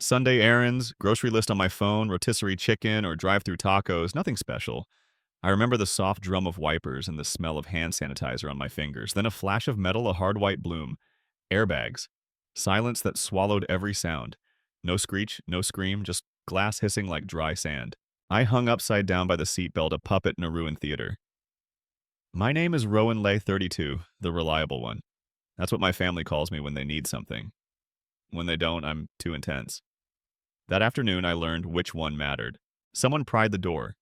Sunday errands, grocery list on my phone, rotisserie chicken, or drive-through tacos, nothing special. I remember the soft drum of wipers and the smell of hand sanitizer on my fingers, then a flash of metal, a hard white bloom. Airbags. Silence that swallowed every sound. No screech, no scream, just glass hissing like dry sand. I hung upside down by the seatbelt, a puppet in a ruined theater. My name is Rowan Lay 32, the reliable one. That's what my family calls me when they need something. When they don't, I'm too intense. That afternoon, I learned which one mattered. Someone pried the door.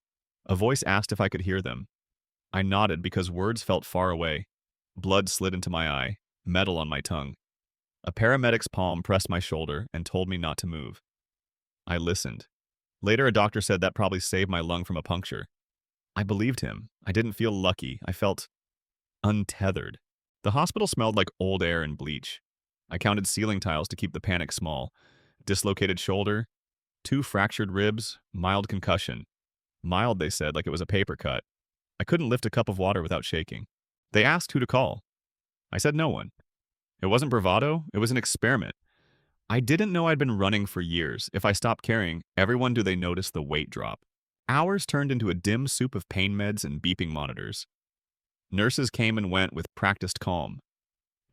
A voice asked if I could hear them. I nodded because words felt far away. Blood slid into my eye, metal on my tongue. A paramedic's palm pressed my shoulder and told me not to move. I listened. Later, a doctor said that probably saved my lung from a puncture. I believed him. I didn't feel lucky. I felt untethered. The hospital smelled like old air and bleach. I counted ceiling tiles to keep the panic small. Dislocated shoulder, 2 fractured ribs, mild concussion. Mild, they said, like it was a paper cut. I couldn't lift a cup of water without shaking. They asked who to call. I said no one. It wasn't bravado, it was an experiment. I didn't know I'd been running for years. If I stopped caring, everyone do they notice the weight drop. Hours turned into a dim soup of pain meds and beeping monitors. Nurses came and went with practiced calm.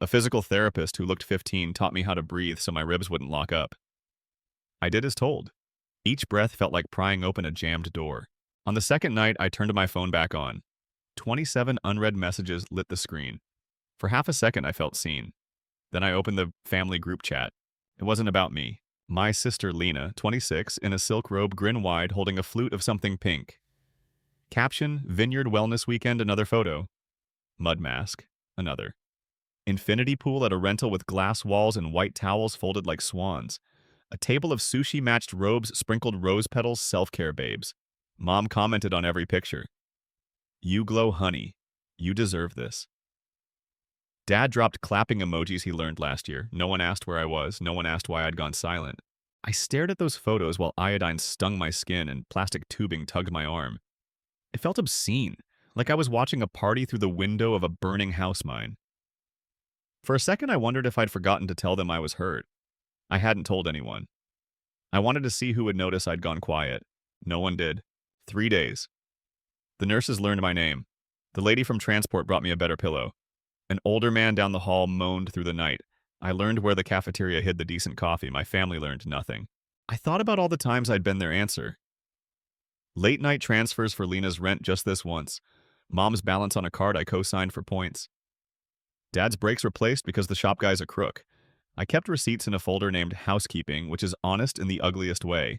A physical therapist who looked 15 taught me how to breathe so my ribs wouldn't lock up. I did as told. Each breath felt like prying open a jammed door. On the second night, I turned my phone back on. 27 unread messages lit the screen. For half a second, I felt seen. Then I opened the family group chat. It wasn't about me. My sister Lena, 26, in a silk robe, grin wide, holding a flute of something pink. Caption, Vineyard Wellness Weekend, another photo. Mud mask, another. Infinity pool at a rental with glass walls and white towels folded like swans. A table of sushi-matched robes sprinkled rose petals, self-care babes. Mom commented on every picture. You glow, honey. You deserve this. Dad dropped clapping emojis he learned last year. No one asked where I was. No one asked why I'd gone silent. I stared at those photos while iodine stung my skin and plastic tubing tugged my arm. It felt obscene, like I was watching a party through the window of a burning house mine. For a second, I wondered if I'd forgotten to tell them I was hurt. I hadn't told anyone. I wanted to see who would notice I'd gone quiet. No one did. 3 days. The nurses learned my name. The lady from transport brought me a better pillow. An older man down the hall moaned through the night. I learned where the cafeteria hid the decent coffee. My family learned nothing. I thought about all the times I'd been their answer. Late night transfers for Lena's rent just this once. Mom's balance on a card I co-signed for points. Dad's brakes replaced because the shop guy's a crook. I kept receipts in a folder named Housekeeping, which is honest in the ugliest way.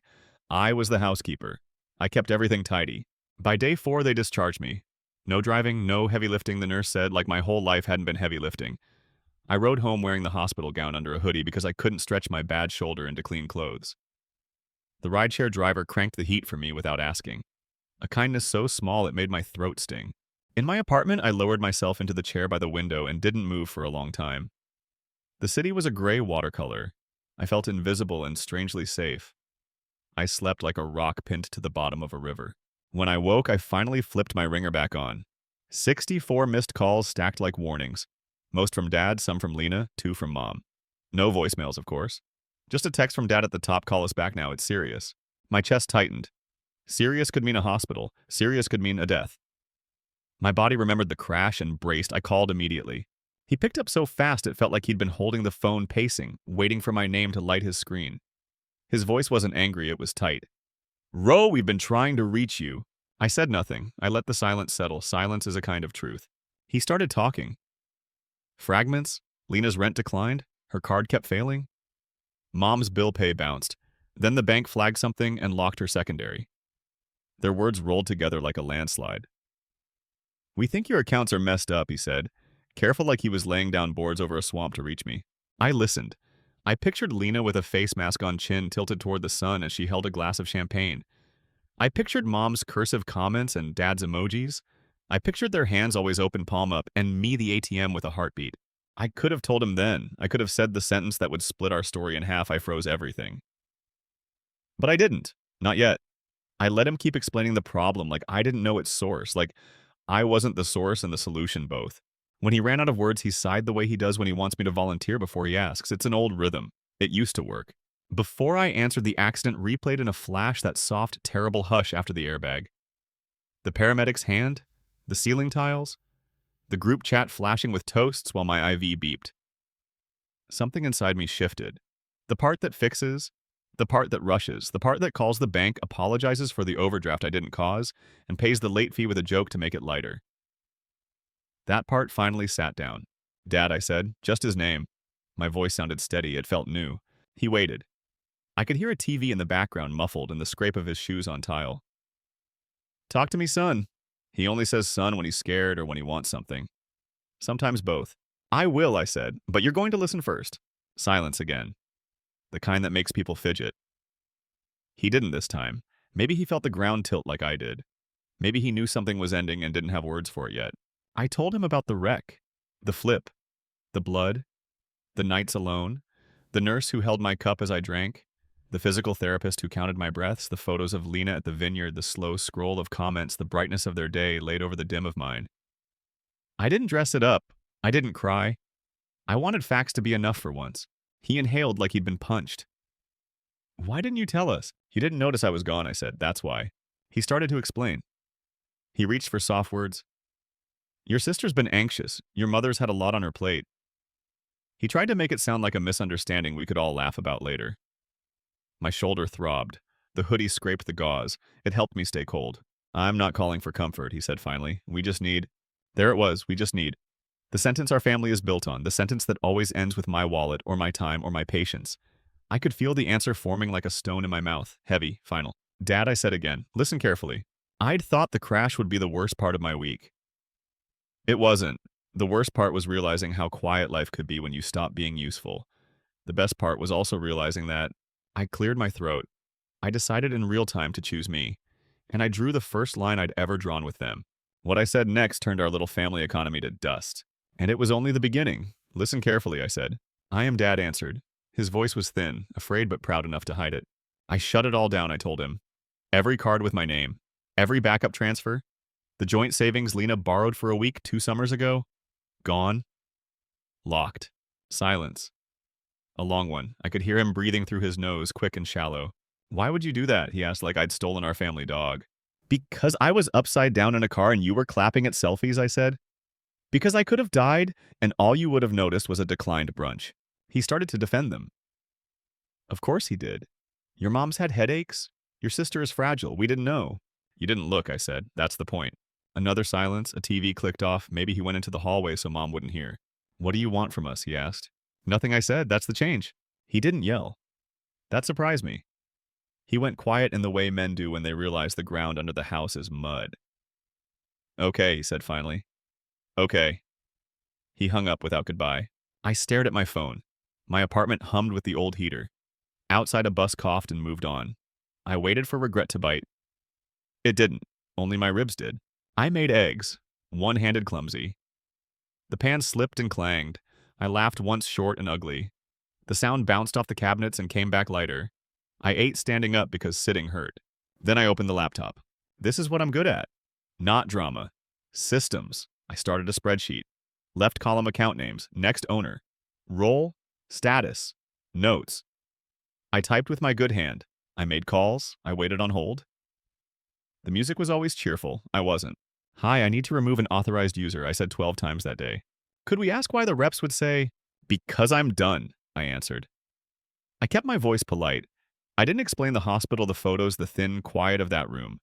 I was the housekeeper. I kept everything tidy. By day 4, they discharged me. No driving, no heavy lifting, the nurse said, like my whole life hadn't been heavy lifting. I rode home wearing the hospital gown under a hoodie because I couldn't stretch my bad shoulder into clean clothes. The rideshare driver cranked the heat for me without asking. A kindness so small it made my throat sting. In my apartment, I lowered myself into the chair by the window and didn't move for a long time. The city was a gray watercolor. I felt invisible and strangely safe. I slept like a rock pinned to the bottom of a river. When I woke, I finally flipped my ringer back on. 64 missed calls stacked like warnings. Most from Dad, some from Lena, 2 from Mom. No voicemails, of course. Just a text from Dad at the top, call us back now, it's serious. My chest tightened. Serious could mean a hospital. Serious could mean a death. My body remembered the crash and braced. I called immediately. He picked up so fast it felt like he'd been holding the phone pacing, waiting for my name to light his screen. His voice wasn't angry, it was tight. Ro, we've been trying to reach you. I said nothing. I let the silence settle. Silence is a kind of truth. He started talking. Fragments? Lena's rent declined? Her card kept failing? Mom's bill pay bounced. Then the bank flagged something and locked her secondary. Their words rolled together like a landslide. We think your accounts are messed up, he said, careful like he was laying down boards over a swamp to reach me. I listened. I pictured Lena with a face mask on chin tilted toward the sun as she held a glass of champagne. I pictured Mom's cursive comments and Dad's emojis. I pictured their hands always open palm up and me the ATM with a heartbeat. I could have told him then. I could have said the sentence that would split our story in half. I froze everything. But I didn't. Not yet. I let him keep explaining the problem like I didn't know its source, like I wasn't the source and the solution both. When he ran out of words, he sighed the way he does when he wants me to volunteer before he asks. It's an old rhythm. It used to work. Before I answered, the accident replayed in a flash, that soft, terrible hush after the airbag. The paramedic's hand, the ceiling tiles, the group chat flashing with toasts while my IV beeped. Something inside me shifted. The part that fixes, the part that rushes, the part that calls the bank, apologizes for the overdraft I didn't cause, and pays the late fee with a joke to make it lighter. That part finally sat down. "Dad," I said, just his name. My voice sounded steady, it felt new. He waited. I could hear a TV in the background, muffled, and the scrape of his shoes on tile. "Talk to me, son." He only says son when he's scared or when he wants something. Sometimes both. "I will," I said, "but you're going to listen first." Silence again. The kind that makes people fidget. He didn't this time. Maybe he felt the ground tilt like I did. Maybe he knew something was ending and didn't have words for it yet. I told him about the wreck, the flip, the blood, the nights alone, the nurse who held my cup as I drank, the physical therapist who counted my breaths, the photos of Lena at the vineyard, the slow scroll of comments, the brightness of their day laid over the dim of mine. I didn't dress it up. I didn't cry. I wanted facts to be enough for once. He inhaled like he'd been punched. "Why didn't you tell us?" "You didn't notice I was gone," I said. "That's why." He started to explain. He reached for soft words. "Your sister's been anxious. Your mother's had a lot on her plate." He tried to make it sound like a misunderstanding we could all laugh about later. My shoulder throbbed. The hoodie scraped the gauze. It helped me stay cold. "I'm not calling for comfort," he said finally. "We just need—" There it was, we just need. The sentence our family is built on, the sentence that always ends with my wallet or my time or my patience. I could feel the answer forming like a stone in my mouth, heavy, final. "Dad," I said again, "listen carefully. I'd thought the crash would be the worst part of my week. It wasn't. The worst part was realizing how quiet life could be when you stop being useful. The best part was also realizing that I cleared my throat. I decided in real time to choose me. And I drew the first line I'd ever drawn with them. What I said next turned our little family economy to dust. And it was only the beginning. Listen carefully," I said. "I am Dad," answered. His voice was thin, afraid but proud enough to hide it. "I shut it all down," I told him. "Every card with my name. Every backup transfer. The joint savings Lena borrowed for a week 2 summers ago. Gone. Locked. Silence. A long one. I could hear him breathing through his nose, quick and shallow. "Why would you do that?" he asked like I'd stolen our family dog. "Because I was upside down in a car and you were clapping at selfies," I said. "Because I could have died, and all you would have noticed was a declined brunch." He started to defend them. "Of course he did. Your mom's had headaches. Your sister is fragile. We didn't know." "You didn't look," I said. "That's the point." Another silence. A TV clicked off. Maybe he went into the hallway so Mom wouldn't hear. "What do you want from us?" he asked. "Nothing," I said. "That's the change." He didn't yell. That surprised me. He went quiet in the way men do when they realize the ground under the house is mud. "Okay," he said finally. "Okay." He hung up without goodbye. I stared at my phone. My apartment hummed with the old heater. Outside, a bus coughed and moved on. I waited for regret to bite. It didn't. Only my ribs did. I made eggs, one-handed clumsy. The pan slipped and clanged. I laughed once, short and ugly. The sound bounced off the cabinets and came back lighter. I ate standing up because sitting hurt. Then I opened the laptop. This is what I'm good at. Not drama. Systems. I started a spreadsheet. Left column account names, next owner. Role, status, notes. I typed with my good hand. I made calls. I waited on hold. The music was always cheerful. I wasn't. "Hi, I need to remove an authorized user," I said 12 times that day. "Could we ask why?" the reps would say. "Because I'm done," I answered. I kept my voice polite. I didn't explain the hospital, the photos, the thin quiet of that room.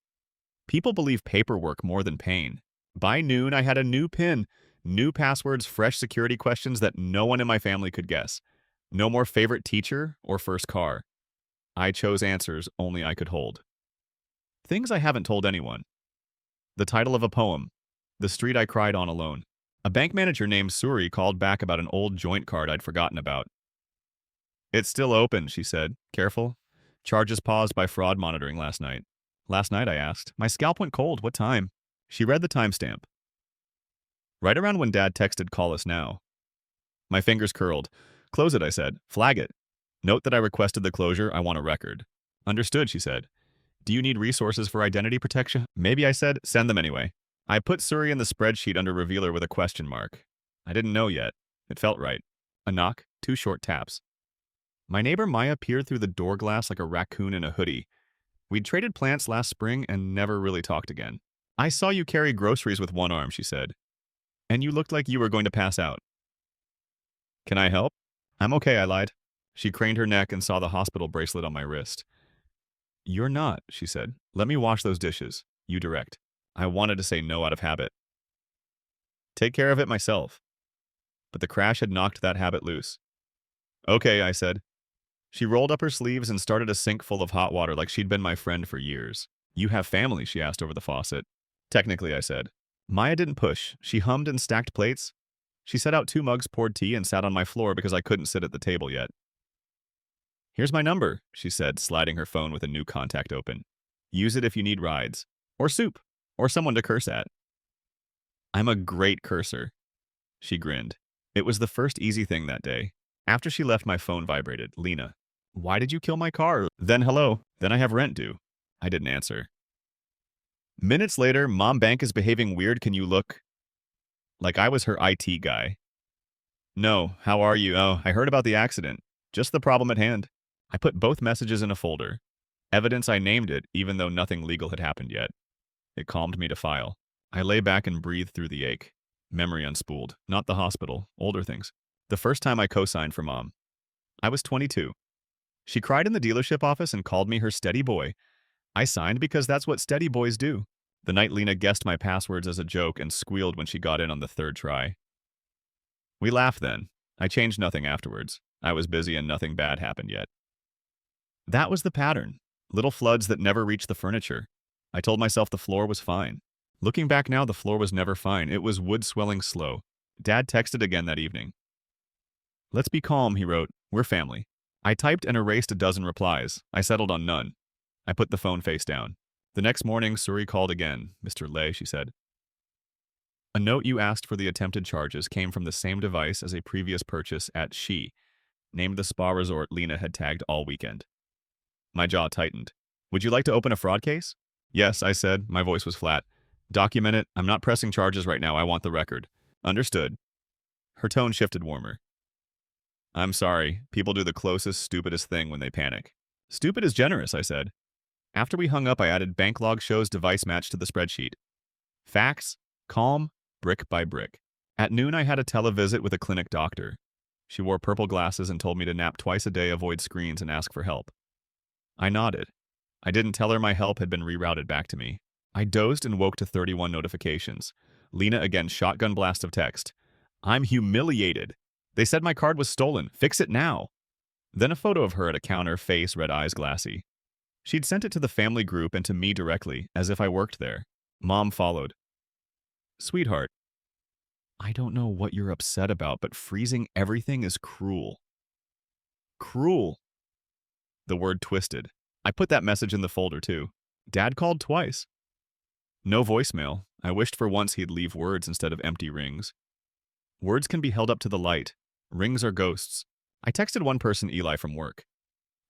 People believe paperwork more than pain. By noon, I had a new PIN, new passwords, fresh security questions that no one in my family could guess. No more favorite teacher or first car. I chose answers only I could hold. Things I haven't told anyone. The title of a poem. The street I cried on alone. A bank manager named Suri called back about an old joint card I'd forgotten about. "It's still open," she said. "Careful. Charges paused by fraud monitoring last night." "Last night?" I asked. My scalp went cold. "What time?" She read the timestamp. Right around when Dad texted, "Call us now." My fingers curled. "Close it," I said. "Flag it. Note that I requested the closure. I want a record." "Understood," she said. "Do you need resources for identity protection?" "Maybe," I said. "Send them anyway." I put Suri in the spreadsheet under revealer with a question mark. I didn't know yet. It felt right. A knock, 2 short taps. My neighbor Maya peered through the door glass like a raccoon in a hoodie. We'd traded plants last spring and never really talked again. I saw you carry groceries with one arm, she said, and you looked like you were going to pass out. Can I help? I'm okay, I lied. She craned her neck and saw the hospital bracelet on my wrist. You're not, she said. Let me wash those dishes. You direct. I wanted to say no out of habit. Take care of it myself. But the crash had knocked that habit loose. Okay, I said. She rolled up her sleeves and started a sink full of hot water like she'd been my friend for years. You have family, she asked over the faucet. Technically, I said. Maya didn't push. She hummed and stacked plates. She set out 2 mugs, poured tea, and sat on my floor because I couldn't sit at the table yet. Here's my number, she said, sliding her phone with a new contact open. Use it if you need rides. Or soup. Or someone to curse at. I'm a great cursor. She grinned. It was the first easy thing that day. After she left, my phone vibrated. Lena. Why did you kill my car? Then hello. Then I have rent due. I didn't answer. Minutes later, Mom Bank is behaving weird. Can you look? Like I was her IT guy. No, how are you? Oh, I heard about the accident. Just the problem at hand. I put both messages in a folder. Evidence I named it, even though nothing legal had happened yet. It calmed me to file. I lay back and breathed through the ache. Memory unspooled. Not the hospital. Older things. The first time I co-signed for Mom. I was 22. She cried in the dealership office and called me her steady boy. I signed because that's what steady boys do. The night Lena guessed my passwords as a joke and squealed when she got in on the 3rd try. We laughed then. I changed nothing afterwards. I was busy and nothing bad happened yet. That was the pattern. Little floods that never reached the furniture. I told myself the floor was fine. Looking back now, the floor was never fine. It was wood swelling slow. Dad texted again that evening. Let's be calm, he wrote. We're family. I typed and erased a dozen replies. I settled on none. I put the phone face down. The next morning, Suri called again. Mr. Lay, she said. A note you asked for the attempted charges came from the same device as a previous purchase at She, named the spa resort Lena had tagged all weekend. My jaw tightened. Would you like to open a fraud case? Yes, I said. My voice was flat. Document it. I'm not pressing charges right now. I want the record. Understood. Her tone shifted warmer. I'm sorry. People do the closest, stupidest thing when they panic. Stupid is generous, I said. After we hung up, I added bank log shows device match to the spreadsheet. Facts, calm, brick by brick. At noon, I had a televisit with a clinic doctor. She wore purple glasses and told me to nap twice a day, avoid screens, and ask for help. I nodded. I didn't tell her my help had been rerouted back to me. I dozed and woke to 31 notifications. Lena again, shotgun blast of text. I'm humiliated. They said my card was stolen. Fix it now. Then a photo of her at a counter, face, red eyes, glassy. She'd sent it to the family group and to me directly, as if I worked there. Mom followed. Sweetheart, I don't know what you're upset about, but freezing everything is cruel. Cruel. The word twisted. I put that message in the folder too. Dad called twice. No voicemail. I wished for once he'd leave words instead of empty rings. Words can be held up to the light. Rings are ghosts. I texted one person, Eli, from work.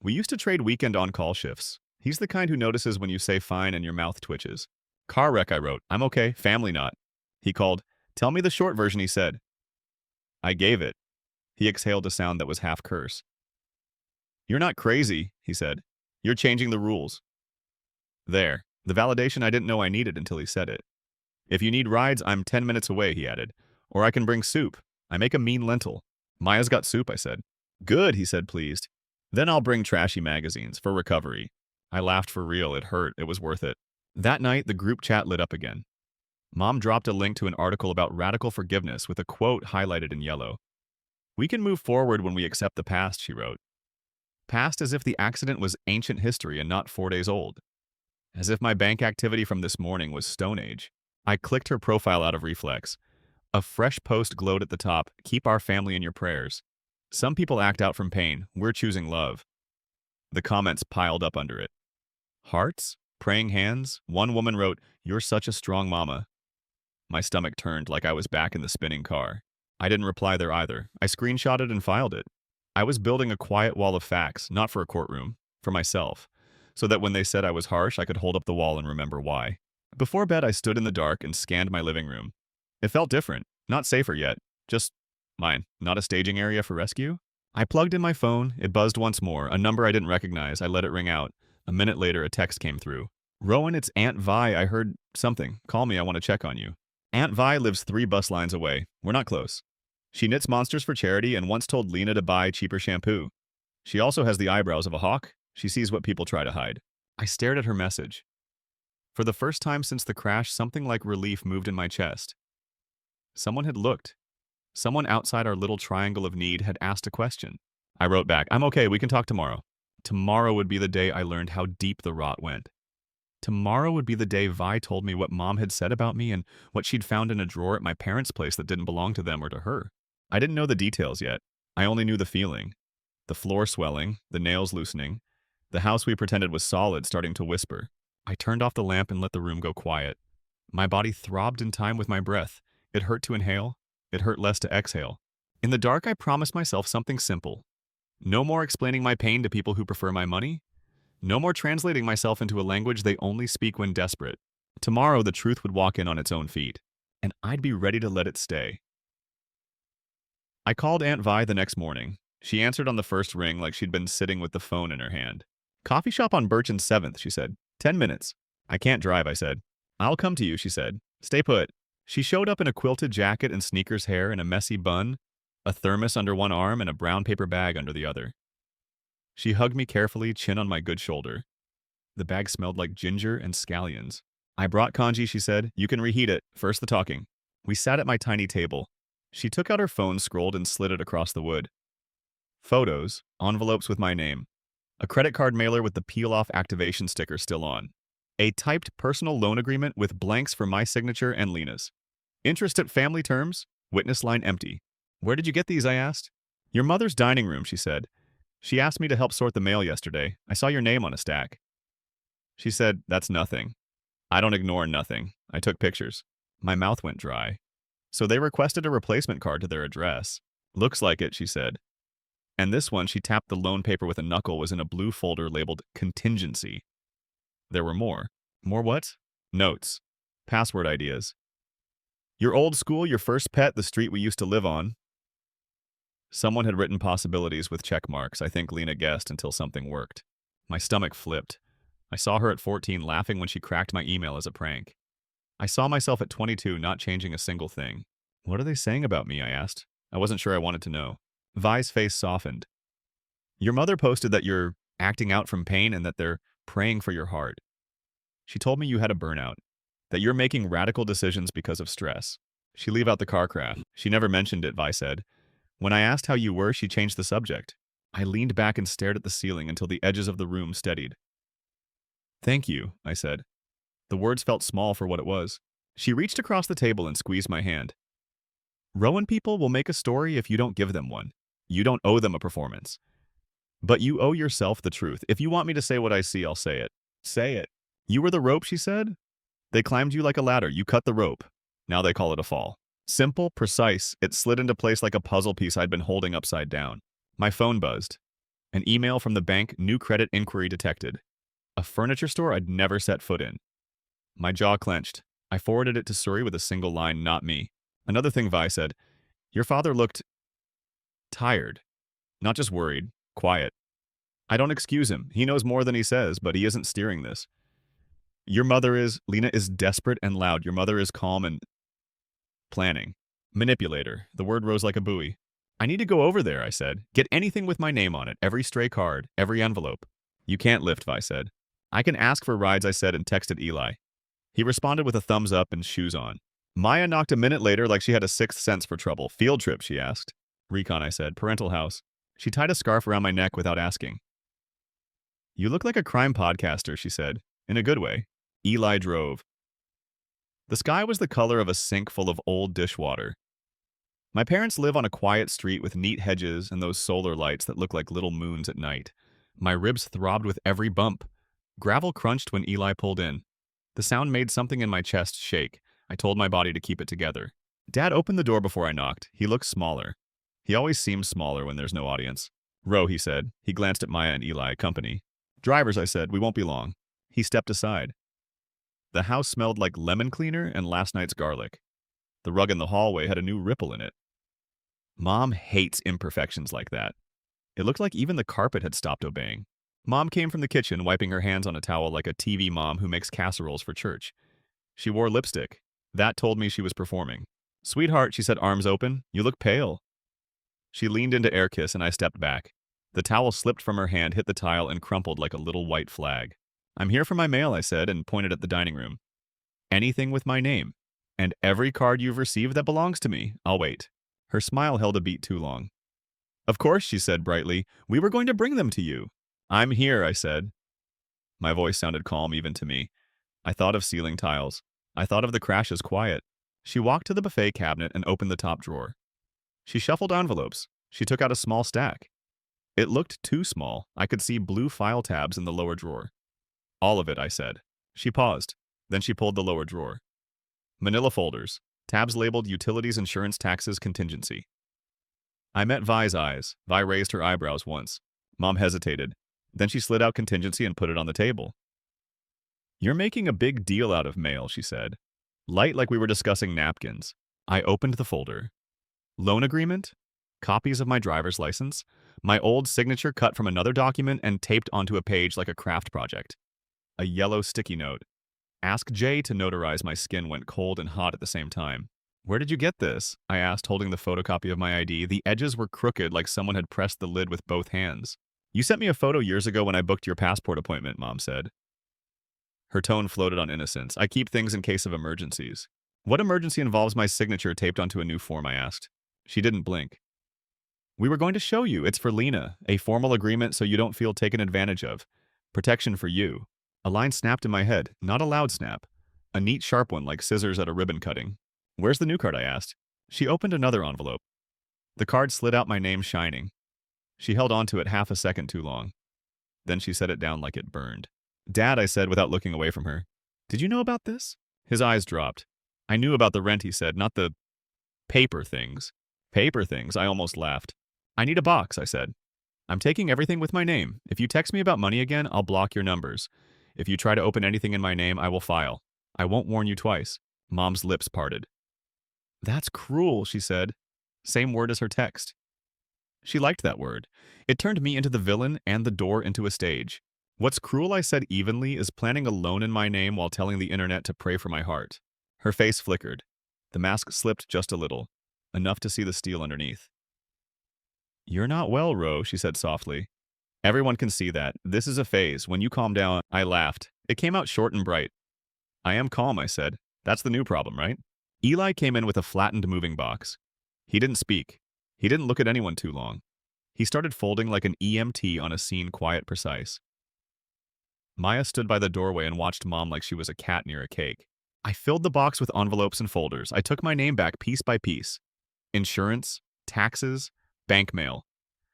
We used to trade weekend on-call shifts. He's the kind who notices when you say fine and your mouth twitches. Car wreck, I wrote. I'm okay, family not. He called. Tell me the short version, he said. I gave it. He exhaled a sound that was half curse. You're not crazy, he said. You're changing the rules. There. The validation I didn't know I needed until he said it. If you need rides, I'm 10 minutes away, he added. Or I can bring soup. I make a mean lentil. Maya's got soup, I said. Good, he said, pleased. Then I'll bring trashy magazines for recovery. I laughed for real. It hurt. It was worth it. That night, the group chat lit up again. Mom dropped a link to an article about radical forgiveness with a quote highlighted in yellow. We can move forward when we accept the past, she wrote. Past as if the accident was ancient history and not 4 days old. As if my bank activity from this morning was Stone Age. I clicked her profile out of reflex. A fresh post glowed at the top. Keep our family in your prayers. Some people act out from pain. We're choosing love. The comments piled up under it. Hearts? Praying hands? One woman wrote, You're such a strong mama. My stomach turned like I was back in the spinning car. I didn't reply there either. I screenshotted and filed it. I was building a quiet wall of facts, not for a courtroom, for myself, so that when they said I was harsh, I could hold up the wall and remember why. Before bed, I stood in the dark and scanned my living room. It felt different, not safer yet, just mine, not a staging area for rescue. I plugged in my phone. It buzzed once more. A number I didn't recognize. I let it ring out. A minute later, a text came through. Rowan, it's Aunt Vi. I heard something. Call me. I want to check on you. Aunt Vi lives 3 bus lines away. We're not close. She knits monsters for charity and once told Lena to buy cheaper shampoo. She also has the eyebrows of a hawk. She sees what people try to hide. I stared at her message. For the first time since the crash, something like relief moved in my chest. Someone had looked. Someone outside our little triangle of need had asked a question. I wrote back, I'm okay, we can talk tomorrow. Tomorrow would be the day I learned how deep the rot went. Tomorrow would be the day Vi told me what Mom had said about me and what she'd found in a drawer at my parents' place that didn't belong to them or to her. I didn't know the details yet. I only knew the feeling. The floor swelling, the nails loosening, the house we pretended was solid starting to whisper. I turned off the lamp and let the room go quiet. My body throbbed in time with my breath. It hurt to inhale. It hurt less to exhale. In the dark, I promised myself something simple. No more explaining my pain to people who prefer my money. No more translating myself into a language they only speak when desperate. Tomorrow, the truth would walk in on its own feet, and I'd be ready to let it stay. I called Aunt Vi the next morning. She answered on the first ring like she'd been sitting with the phone in her hand. Coffee shop on Birch and 7th, she said. 10 minutes. I can't drive, I said. I'll come to you, she said. Stay put. She showed up in a quilted jacket and sneakers hair in a messy bun, a thermos under one arm and a brown paper bag under the other. She hugged me carefully, chin on my good shoulder. The bag smelled like ginger and scallions. I brought congee, she said. You can reheat it. First the talking. We sat at my tiny table. She took out her phone, scrolled, and slid it across the wood. Photos, envelopes with my name. A credit card mailer with the peel-off activation sticker still on. A typed personal loan agreement with blanks for my signature and Lena's. Interest at family terms, witness line empty. Where did you get these, I asked. Your mother's dining room, she said. She asked me to help sort the mail yesterday. I saw your name on a stack. She said, that's nothing. I don't ignore nothing. I took pictures. My mouth went dry. So they requested a replacement card to their address. Looks like it, she said. And this one, she tapped the loan paper with a knuckle, was in a blue folder labeled contingency. There were more. More what? Notes. Password ideas. Your old school, your first pet, the street we used to live on. Someone had written possibilities with check marks. I think Lena guessed until something worked. My stomach flipped. I saw her at 14 laughing when she cracked my email as a prank. I saw myself at 22 not changing a single thing. What are they saying about me, I asked. I wasn't sure I wanted to know. Vi's face softened. Your mother posted that you're acting out from pain and that they're praying for your heart. She told me you had a burnout, that you're making radical decisions because of stress. She leave out the car crash. She never mentioned it, Vi said. When I asked how you were, she changed the subject. I leaned back and stared at the ceiling until the edges of the room steadied. Thank you, I said. The words felt small for what it was. She reached across the table and squeezed my hand. Rowan people will make a story if you don't give them one. You don't owe them a performance. But you owe yourself the truth. If you want me to say what I see, I'll say it. Say it. You were the rope, she said. They climbed you like a ladder. You cut the rope. Now they call it a fall. Simple, precise. It slid into place like a puzzle piece I'd been holding upside down. My phone buzzed. An email from the bank, new credit inquiry detected. A furniture store I'd never set foot in. My jaw clenched. I forwarded it to Suri with a single line, not me. Another thing Vi said, your father looked tired. Not just worried, quiet. I don't excuse him. He knows more than he says, but he isn't steering this. Lena is desperate and loud. Your mother is calm and planning. Manipulator. The word rose like a buoy. I need to go over there, I said. Get anything with my name on it. Every stray card. Every envelope. You can't lift, Vi said. I can ask for rides, I said, and texted Eli. He responded with a thumbs up and shoes on. Maya knocked a minute later like she had a sixth sense for trouble. Field trip, she asked. Recon, I said. Parental house. She tied a scarf around my neck without asking. You look like a crime podcaster, she said. In a good way. Eli drove. The sky was the color of a sink full of old dishwater. My parents live on a quiet street with neat hedges and those solar lights that look like little moons at night. My ribs throbbed with every bump. Gravel crunched when Eli pulled in. The sound made something in my chest shake. I told my body to keep it together. Dad opened the door before I knocked. He looked smaller. He always seems smaller when there's no audience. Row, he said. He glanced at Maya and Eli, company. Drivers, I said. We won't be long. He stepped aside. The house smelled like lemon cleaner and last night's garlic. The rug in the hallway had a new ripple in it. Mom hates imperfections like that. It looked like even the carpet had stopped obeying. Mom came from the kitchen, wiping her hands on a towel like a TV mom who makes casseroles for church. She wore lipstick. That told me she was performing. "Sweetheart," she said, arms open, "you look pale." She leaned into air kiss and I stepped back. The towel slipped from her hand, hit the tile, and crumpled like a little white flag. "I'm here for my mail," I said, and pointed at the dining room. "Anything with my name. And every card you've received that belongs to me. I'll wait." Her smile held a beat too long. "Of course," she said brightly. "We were going to bring them to you." "I'm here," I said. My voice sounded calm even to me. I thought of ceiling tiles. I thought of the crash's quiet. She walked to the buffet cabinet and opened the top drawer. She shuffled envelopes. She took out a small stack. It looked too small. I could see blue file tabs in the lower drawer. "All of it," I said. She paused. Then she pulled the lower drawer. Manila folders. Tabs labeled utilities, insurance, taxes, contingency. I met Vi's eyes. Vi raised her eyebrows once. Mom hesitated. Then she slid out contingency and put it on the table. "You're making a big deal out of mail," she said. Light like we were discussing napkins. I opened the folder. Loan agreement? Copies of my driver's license? My old signature cut from another document and taped onto a page like a craft project. A yellow sticky note. "Ask Jay to notarize." My skin went cold and hot at the same time. "Where did you get this?" I asked, holding the photocopy of my ID. The edges were crooked like someone had pressed the lid with both hands. "You sent me a photo years ago when I booked your passport appointment," Mom said. Her tone floated on innocence. "I keep things in case of emergencies." "What emergency involves my signature taped onto a new form?" I asked. She didn't blink. "We were going to show you. It's for Lena. A formal agreement so you don't feel taken advantage of. Protection for you." A line snapped in my head, not a loud snap. A neat, sharp one like scissors at a ribbon cutting. "Where's the new card?" I asked. She opened another envelope. The card slid out, my name shining. She held onto it half a second too long. Then she set it down like it burned. "Dad," I said without looking away from her. "Did you know about this?" His eyes dropped. "I knew about the rent," he said, "not the paper things." "Paper things?" I almost laughed. "I need a box," I said. "I'm taking everything with my name. If you text me about money again, I'll block your numbers. If you try to open anything in my name, I will file. I won't warn you twice." Mom's lips parted. "That's cruel," she said. Same word as her text. She liked that word. It turned me into the villain and the door into a stage. "What's cruel," I said evenly, "is planning a loan in my name while telling the internet to pray for my heart." Her face flickered. The mask slipped just a little, enough to see the steel underneath. "You're not well, Ro," she said softly. "Everyone can see that. This is a phase. When you calm down." I laughed. It came out short and bright. "I am calm," I said. "That's the new problem, right?" Eli came in with a flattened moving box. He didn't speak. He didn't look at anyone too long. He started folding like an EMT on a scene, quiet, precise. Maya stood by the doorway and watched Mom like she was a cat near a cake. I filled the box with envelopes and folders. I took my name back piece by piece. Insurance, taxes, bank mail.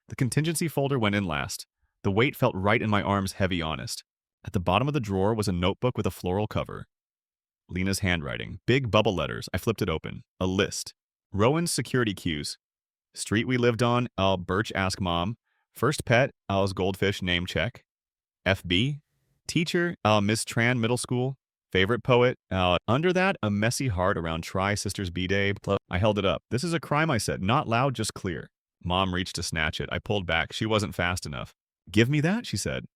The contingency folder went in last. The weight felt right in my arms, heavy, honest. At the bottom of the drawer was a notebook with a floral cover. Lena's handwriting, big bubble letters. I flipped it open. A list. Rowan's security cues. Street we lived on, Birch ask Mom. First pet, Al's goldfish name check. FB. Teacher, Miss Tran Middle School. Favorite poet, under that, a messy heart around Tri Sisters B-Day. I held it up. "This is a crime," I said. "Not loud, just clear." Mom reached to snatch it. I pulled back. She wasn't fast enough. "Give me that," she said.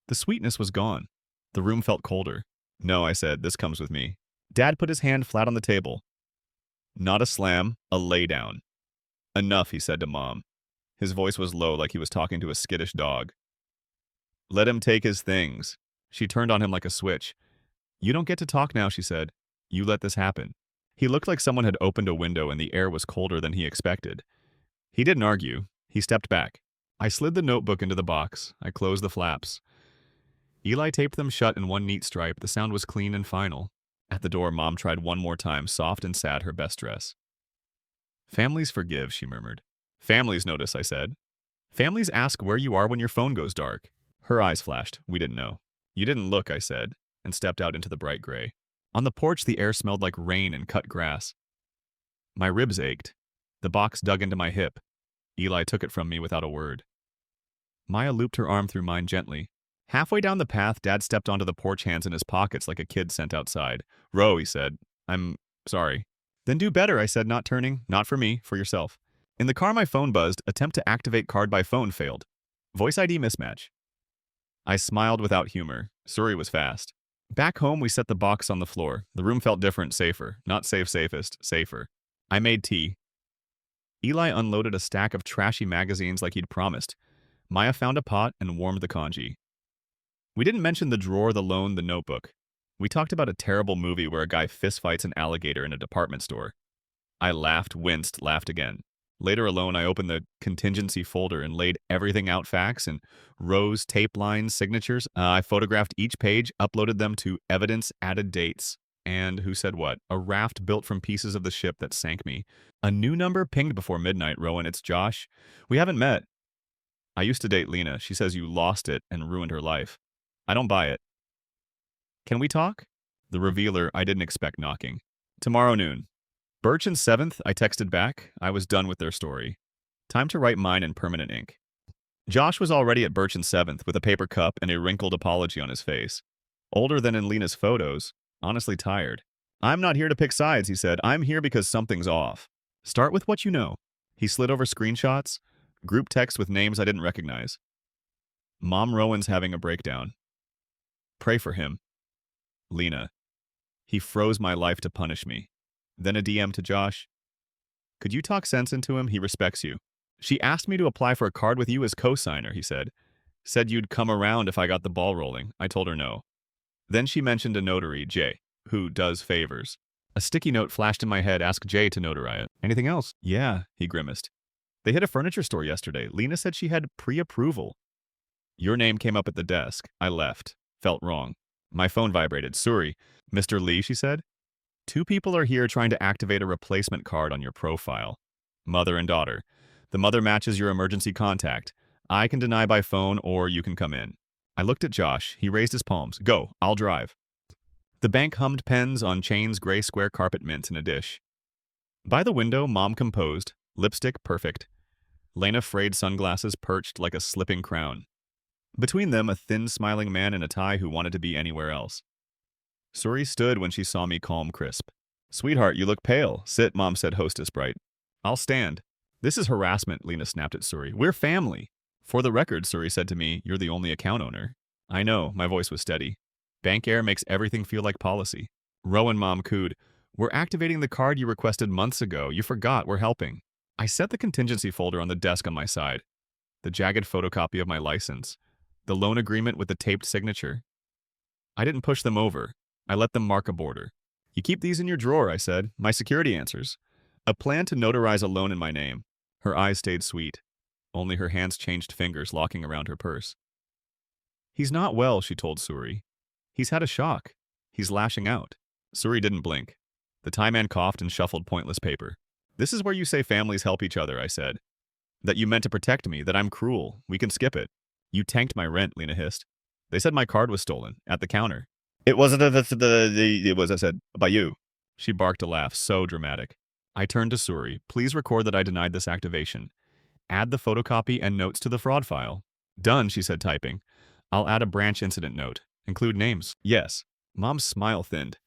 The sweetness was gone. The room felt colder. "No," I said. "This comes with me." Dad put his hand flat on the table. Not a slam, a lay down. "Enough," he said to Mom. His voice was low, like he was talking to a skittish dog. "Let him take his things." She turned on him like a switch. "You don't get to talk now," she said. "You let this happen." He looked like someone had opened a window and the air was colder than he expected. He didn't argue. He stepped back. I slid the notebook into the box. I closed the flaps. Eli taped them shut in one neat stripe. The sound was clean and final. At the door, Mom tried one more time, soft and sad, her best dress. "Families forgive," she murmured. "Families notice," I said. "Families ask where you are when your phone goes dark." Her eyes flashed. "We didn't know." "You didn't look," I said, and stepped out into the bright gray. On the porch, the air smelled like rain and cut grass. My ribs ached. The box dug into my hip. Eli took it from me without a word. Maya looped her arm through mine gently. Halfway down the path, Dad stepped onto the porch, hands in his pockets like a kid sent outside. "Ro," he said. "I'm sorry." "Then do better," I said, not turning. "Not for me, for yourself." In the car, my phone buzzed. Attempt to activate card by phone failed. Voice ID mismatch. I smiled without humor. Suri was fast. Back home, we set the box on the floor. The room felt different, safer. Not safe, safest, safer. I made tea. Eli unloaded a stack of trashy magazines like he'd promised. Maya found a pot and warmed the congee. We didn't mention the drawer, the loan, the notebook. We talked about a terrible movie where a guy fistfights an alligator in a department store. I laughed, winced, laughed again. Later alone, I opened the contingency folder and laid everything out, facts and rows, tape lines, signatures. I photographed each page, uploaded them to evidence, added dates. And who said what? A raft built from pieces of the ship that sank me. A new number pinged before midnight. Rowan, it's Josh. We haven't met. I used to date Lena. She says you lost it and ruined her life. I don't buy it. Can we talk? The revealer, I didn't expect knocking. Tomorrow noon. Birch and 7th, I texted back. I was done with their story. Time to write mine in permanent ink. Josh was already at Birch and 7th with a paper cup and a wrinkled apology on his face. Older than in Lena's photos. Honestly tired. I'm not here to pick sides, he said. I'm here because something's off. Start with what you know. He slid over screenshots, group text with names I didn't recognize. Mom Rowan's having a breakdown. Pray for him. Lena. He froze my life to punish me. Then a DM to Josh. Could you talk sense into him? He respects you. She asked me to apply for a card with you as co-signer, he said. Said you'd come around if I got the ball rolling. I told her no. Then she mentioned a notary, Jay, who does favors. A sticky note flashed in my head. Ask Jay to notarize it. Anything else? Yeah, he grimaced. They hit a furniture store yesterday. Lena said she had pre-approval. Your name came up at the desk. I left. Felt wrong. My phone vibrated. Suri. Mr. Lee, she said. 2 people are here trying to activate a replacement card on your profile. Mother and daughter. The mother matches your emergency contact. I can deny by phone or you can come in. I looked at Josh. He raised his palms. Go, I'll drive. The bank hummed pens on chains, gray square carpet mint in a dish. By the window, Mom composed. Lipstick perfect. Lena frayed sunglasses perched like a slipping crown. Between them, a thin, smiling man in a tie who wanted to be anywhere else. Suri stood when she saw me calm, crisp. Sweetheart, you look pale. Sit, Mom said, hostess bright. I'll stand. This is harassment, Lena snapped at Suri. We're family. For the record, Suri said to me, you're the only account owner. I know, my voice was steady. Bank air makes everything feel like policy. Rowan, Mom cooed. We're activating the card you requested months ago. You forgot, we're helping. I set the contingency folder on the desk on my side. The jagged photocopy of my license. The loan agreement with the taped signature. I didn't push them over. I let them mark a border. You keep these in your drawer, I said. My security answers. A plan to notarize a loan in my name. Her eyes stayed sweet. Only her hands changed fingers locking around her purse. He's not well, she told Suri. He's had a shock. He's lashing out. Suri didn't blink. The tie man coughed and shuffled pointless paper. This is where you say families help each other, I said. That you meant to protect me, that I'm cruel. We can skip it. You tanked my rent, Lena hissed. They said my card was stolen, at the counter. It wasn't it was, I said, by you. She barked a laugh, so dramatic. I turned to Suri. Please record that I denied this activation. Add the photocopy and notes to the fraud file. Done, she said, typing. I'll add a branch incident note. Include names. Yes. Mom's smile thinned.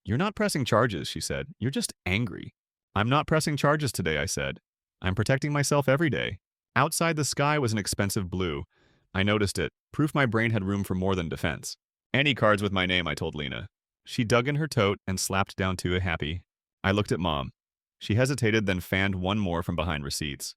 You're not pressing charges, she said. You're just angry. I'm not pressing charges today, I said. I'm protecting myself every day. Outside the sky was an expensive blue. I noticed it. Proof my brain had room for more than defense. Any cards with my name, I told Lena. She dug in her tote and slapped down 2 happy. I looked at Mom. She hesitated, then fanned 1 more from behind receipts.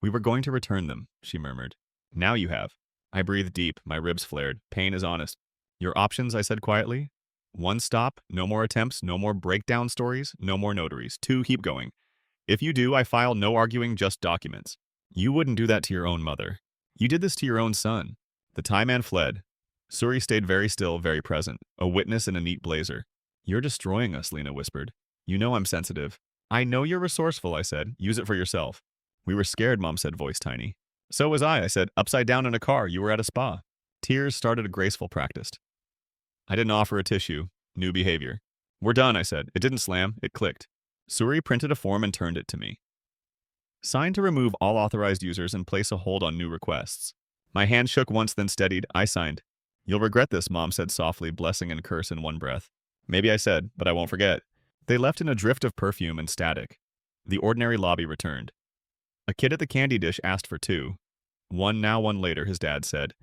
We were going to return them, she murmured. Now you have. I breathed deep. My ribs flared. Pain is honest. Your options, I said quietly. 1 stop, no more attempts, no more breakdown stories, no more notaries. 2, keep going. If you do, I file no arguing, just documents. You wouldn't do that to your own mother. You did this to your own son. The tie man fled. Suri stayed very still, very present, a witness in a neat blazer. You're destroying us, Lena whispered. You know I'm sensitive. I know you're resourceful, I said. Use it for yourself. We were scared, Mom said, voice tiny. So was I said. Upside down in a car, you were at a spa. Tears started a graceful practice. I didn't offer a tissue. New behavior. We're done, I said. It didn't slam, it clicked. Suri printed a form and turned it to me. Sign to remove all authorized users and place a hold on new requests. My hand shook once, then steadied. I signed. You'll regret this, Mom said softly, blessing and curse in one breath. Maybe I said, but I won't forget. They left in a drift of perfume and static. The ordinary lobby returned. A kid at the candy dish asked for two. One now, one later, his dad said.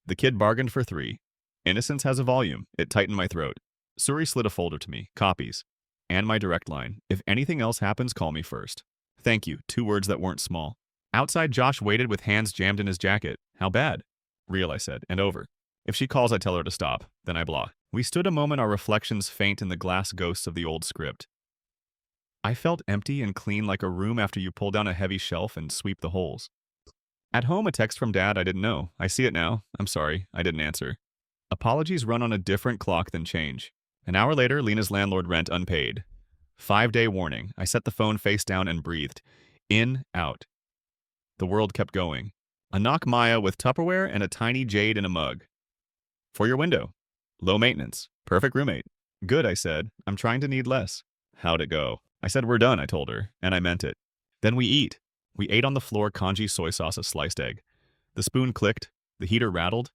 The kid bargained for three. Innocence has a volume. It tightened my throat. Suri slid a folder to me, copies, and my direct line. If anything else happens, call me first. Thank you, 2 words that weren't small. Outside, Josh waited with hands jammed in his jacket. How bad? Real, I said, and over. If she calls, I tell her to stop. Then I block. We stood a moment, our reflections faint in the glass ghosts of the old script. I felt empty and clean, like a room after you pull down a heavy shelf and sweep the holes. At home, a text from Dad I didn't know. I see it now. I'm sorry. I didn't answer. Apologies run on a different clock than change. An hour later, Lena's landlord rent unpaid. 5-day warning. I set the phone face down and breathed. In, out. The world kept going. A knock Maya with Tupperware and a tiny jade in a mug. For your window. Low maintenance. Perfect roommate. Good, I said. I'm trying to need less. How'd it go? I said we're done, I told her, and I meant it. Then we eat. We ate on the floor congee soy sauce, a sliced egg. The spoon clicked. The heater rattled.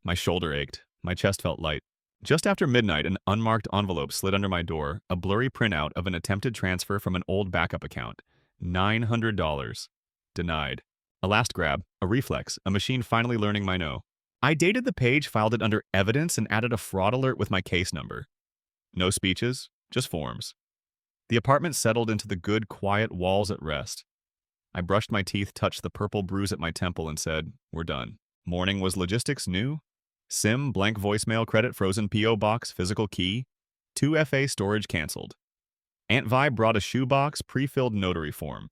My shoulder ached. My chest felt light. Just after midnight, an unmarked envelope slid under my door, a blurry printout of an attempted transfer from an old backup account. $900. Denied. A last grab, a reflex, a machine finally learning my no. I dated the page, filed it under evidence, and added a fraud alert with my case number. No speeches, just forms. The apartment settled into the good, quiet walls at rest. I brushed my teeth, touched the purple bruise at my temple, and said, we're done. Morning was logistics new. SIM, blank voicemail credit, frozen P.O. box, physical key. 2FA storage canceled. Aunt Vi brought a shoebox, pre-filled notary form.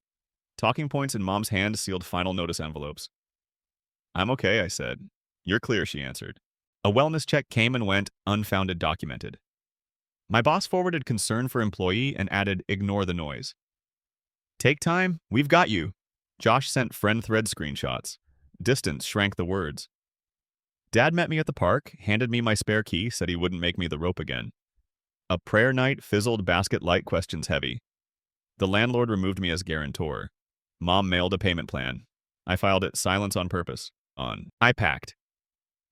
Talking points in Mom's hand sealed final notice envelopes. I'm okay, I said. You're clear, she answered. A wellness check came and went, unfounded, documented. My boss forwarded concern for employee and added, ignore the noise. Take time, we've got you. Josh sent friend thread screenshots. Distance shrank the words. Dad met me at the park, handed me my spare key, said he wouldn't make me the rope again. A prayer night fizzled, basket light, questions heavy. The landlord removed me as guarantor. Mom mailed a payment plan. I filed it silence on purpose. I packed.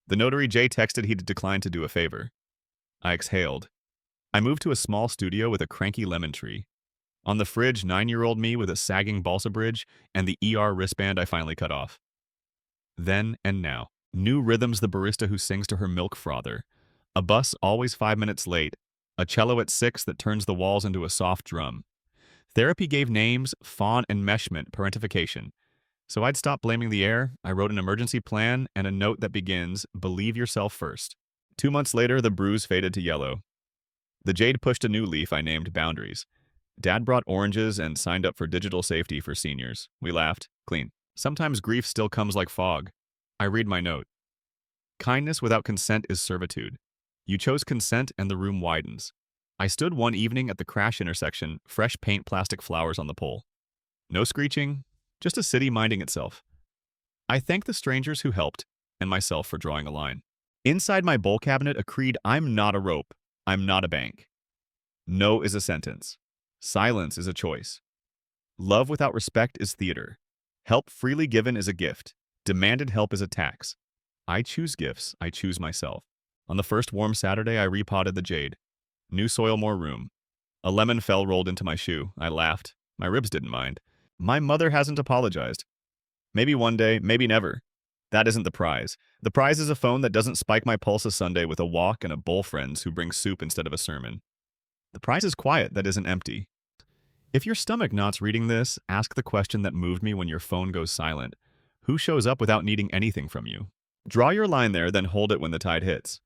The notary Jay texted he'd declined to do a favor. I exhaled. I moved to a small studio with a cranky lemon tree. On the fridge, 9-year-old me with a sagging balsa bridge and the ER wristband I finally cut off. Then and now. New rhythms, the barista who sings to her milk frother. A bus always 5 minutes late. A cello at 6 that turns the walls into a soft drum. Therapy gave names, fawn enmeshment, parentification. So I'd stop blaming the air. I wrote an emergency plan and a note that begins, believe yourself first. 2 months later, the bruise faded to yellow. The jade pushed a new leaf I named boundaries. Dad brought oranges and signed up for digital safety for seniors. We laughed. Clean. Sometimes grief still comes like fog. I read my note. Kindness without consent is servitude. You chose consent and the room widens. I stood one evening at the crash intersection, fresh paint, plastic flowers on the pole. No screeching, just a city minding itself. I thanked the strangers who helped, and myself for drawing a line. Inside my bowl cabinet, a creed, I'm not a rope, I'm not a bank. No is a sentence. Silence is a choice. Love without respect is theater. Help freely given is a gift. Demanded help is a tax. I choose gifts, I choose myself. On the first warm Saturday, I repotted the jade. New soil, more room. A lemon fell rolled into my shoe. I laughed. My ribs didn't mind. My mother hasn't apologized. Maybe one day, maybe never. That isn't the prize. The prize is a phone that doesn't spike my pulse a Sunday with a walk and a bowl friends who bring soup instead of a sermon. The prize is quiet that isn't empty. If your stomach knots reading this, ask the question that moved me when your phone goes silent. Who shows up without needing anything from you? Draw your line there, then hold it when the tide hits.